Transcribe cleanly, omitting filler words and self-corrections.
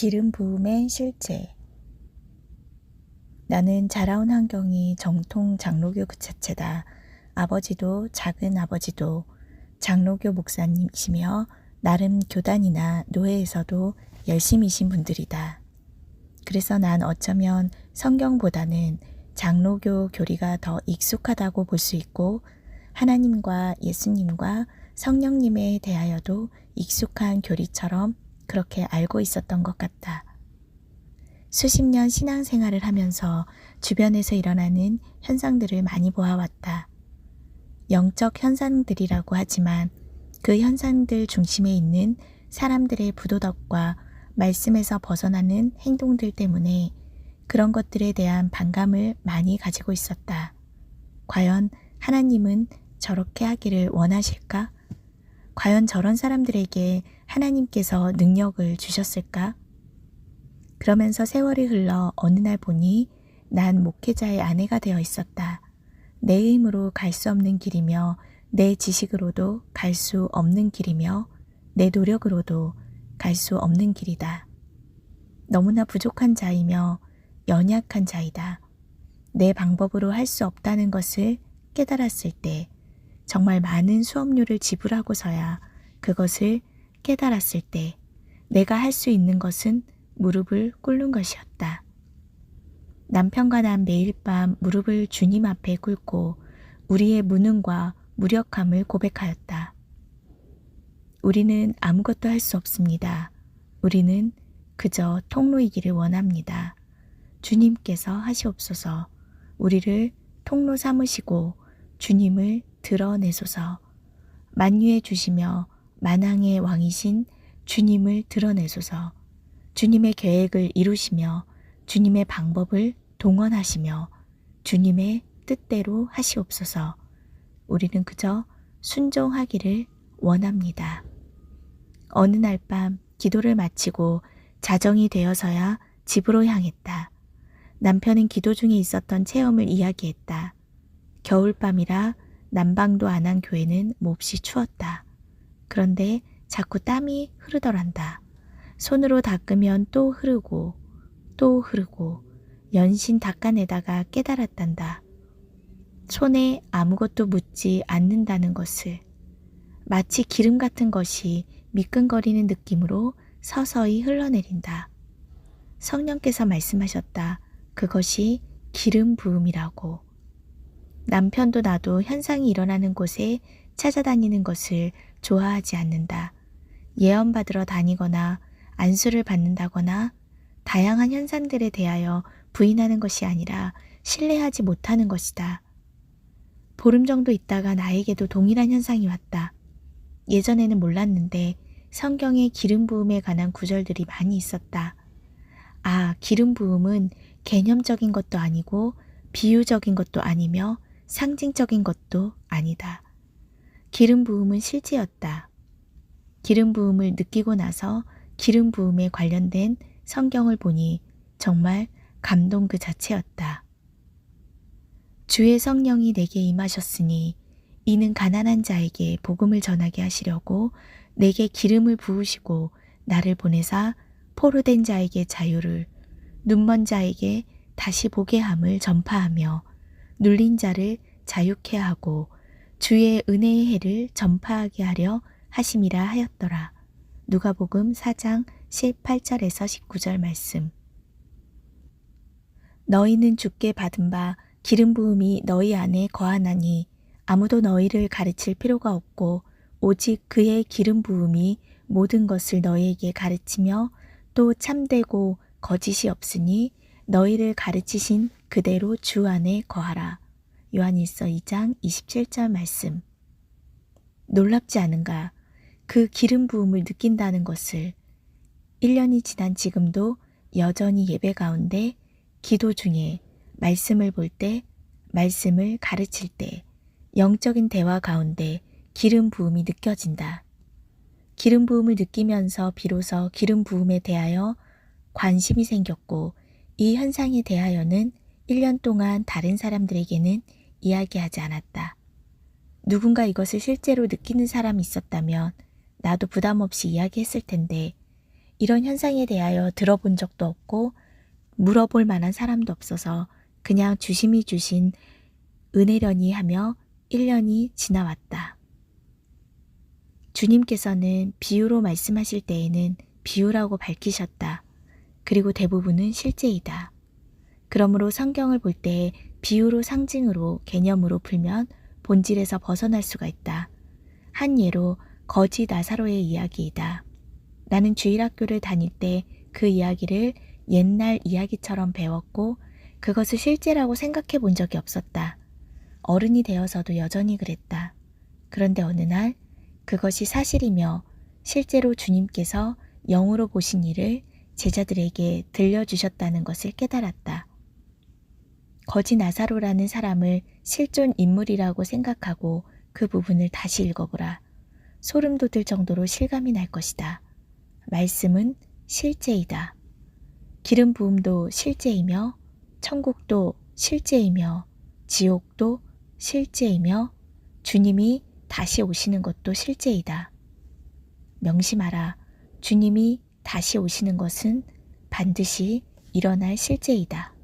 기름 부음의 실제. 나는 자라온 환경이 정통 장로교 그 자체다. 아버지도 작은 아버지도 장로교 목사님이시며 나름 교단이나 노회에서도 열심이신 분들이다. 그래서 난 어쩌면 성경보다는 장로교 교리가 더 익숙하다고 볼 수 있고 하나님과 예수님과 성령님에 대하여도 익숙한 교리처럼 그렇게 알고 있었던 것 같다. 수십 년 신앙생활을 하면서 주변에서 일어나는 현상들을 많이 보아왔다. 영적 현상들이라고 하지만 그 현상들 중심에 있는 사람들의 부도덕과 말씀에서 벗어나는 행동들 때문에 그런 것들에 대한 반감을 많이 가지고 있었다. 과연 하나님은 저렇게 하기를 원하실까? 과연 저런 사람들에게 하나님께서 능력을 주셨을까? 그러면서 세월이 흘러 어느 날 보니 난 목회자의 아내가 되어 있었다. 내 힘으로 갈 수 없는 길이며 내 지식으로도 갈 수 없는 길이며 내 노력으로도 갈 수 없는 길이다. 너무나 부족한 자이며 연약한 자이다. 내 방법으로 할 수 없다는 것을 깨달았을 때 정말 많은 수업료를 지불하고서야 그것을 깨달았을 때 내가 할 수 있는 것은 무릎을 꿇는 것이었다. 남편과 난 매일 밤 무릎을 주님 앞에 꿇고 우리의 무능과 무력함을 고백하였다. 우리는 아무것도 할 수 없습니다. 우리는 그저 통로이기를 원합니다. 주님께서 하시옵소서. 우리를 통로 삼으시고 주님을 드러내소서. 만유해 주시며 만왕의 왕이신 주님을 드러내소서. 주님의 계획을 이루시며 주님의 방법을 동원하시며 주님의 뜻대로 하시옵소서. 우리는 그저 순종하기를 원합니다. 어느 날 밤 기도를 마치고 자정이 되어서야 집으로 향했다. 남편은 기도 중에 있었던 체험을 이야기했다. 겨울밤이라 난방도 안 한 교회는 몹시 추웠다. 그런데 자꾸 땀이 흐르더란다. 손으로 닦으면 또 흐르고 또 흐르고 연신 닦아내다가 깨달았단다. 손에 아무것도 묻지 않는다는 것을. 마치 기름 같은 것이 미끈거리는 느낌으로 서서히 흘러내린다. 성령께서 말씀하셨다. 그것이 기름 부음이라고. 남편도 나도 현상이 일어나는 곳에 찾아다니는 것을 좋아하지 않는다. 예언받으러 다니거나 안수를 받는다거나 다양한 현상들에 대하여 부인하는 것이 아니라 신뢰하지 못하는 것이다. 보름 정도 있다가 나에게도 동일한 현상이 왔다. 예전에는 몰랐는데 성경에 기름 부음에 관한 구절들이 많이 있었다. 아, 기름 부음은 개념적인 것도 아니고 비유적인 것도 아니며 상징적인 것도 아니다. 기름 부음은 실제였다. 기름 부음을 느끼고 나서 기름 부음에 관련된 성경을 보니 정말 감동 그 자체였다. 주의 성령이 내게 임하셨으니 이는 가난한 자에게 복음을 전하게 하시려고 내게 기름을 부으시고 나를 보내사 포로된 자에게 자유를, 눈먼 자에게 다시 보게 함을 전파하며 눌린 자를 자유케 하고 주의 은혜의 해를 전파하게 하려 하심이라 하였더라. 누가복음 4장 18절에서 19절 말씀. 너희는 주께 받은 바 기름 부음이 너희 안에 거하나니 아무도 너희를 가르칠 필요가 없고 오직 그의 기름 부음이 모든 것을 너희에게 가르치며 또 참되고 거짓이 없으니 너희를 가르치신 그대로 주 안에 거하라. 요한일서 2장 27절 말씀. 놀랍지 않은가? 그 기름 부음을 느낀다는 것을 1년이 지난 지금도 여전히 예배 가운데 기도 중에 말씀을 볼 때, 말씀을 가르칠 때, 영적인 대화 가운데 기름 부음이 느껴진다. 기름 부음을 느끼면서 비로소 기름 부음에 대하여 관심이 생겼고 이 현상에 대하여는 1년 동안 다른 사람들에게는 이야기하지 않았다. 누군가 이것을 실제로 느끼는 사람이 있었다면 나도 부담 없이 이야기했을 텐데 이런 현상에 대하여 들어본 적도 없고 물어볼 만한 사람도 없어서 그냥 주심이 주신 은혜려니 하며 1년이 지나왔다. 주님께서는 비유로 말씀하실 때에는 비유라고 밝히셨다. 그리고 대부분은 실제이다. 그러므로 성경을 볼 때 비유로 상징으로 개념으로 풀면 본질에서 벗어날 수가 있다. 한 예로 거지 나사로의 이야기이다. 나는 주일학교를 다닐 때 그 이야기를 옛날 이야기처럼 배웠고 그것을 실제라고 생각해 본 적이 없었다. 어른이 되어서도 여전히 그랬다. 그런데 어느 날 그것이 사실이며 실제로 주님께서 영으로 보신 일을 제자들에게 들려주셨다는 것을 깨달았다. 거지 나사로라는 사람을 실존 인물이라고 생각하고 그 부분을 다시 읽어보라. 소름 돋을 정도로 실감이 날 것이다. 말씀은 실제이다. 기름 부음도 실제이며 천국도 실제이며 지옥도 실제이며 주님이 다시 오시는 것도 실제이다. 명심하라. 주님이 다시 오시는 것은 반드시 일어날 실제이다.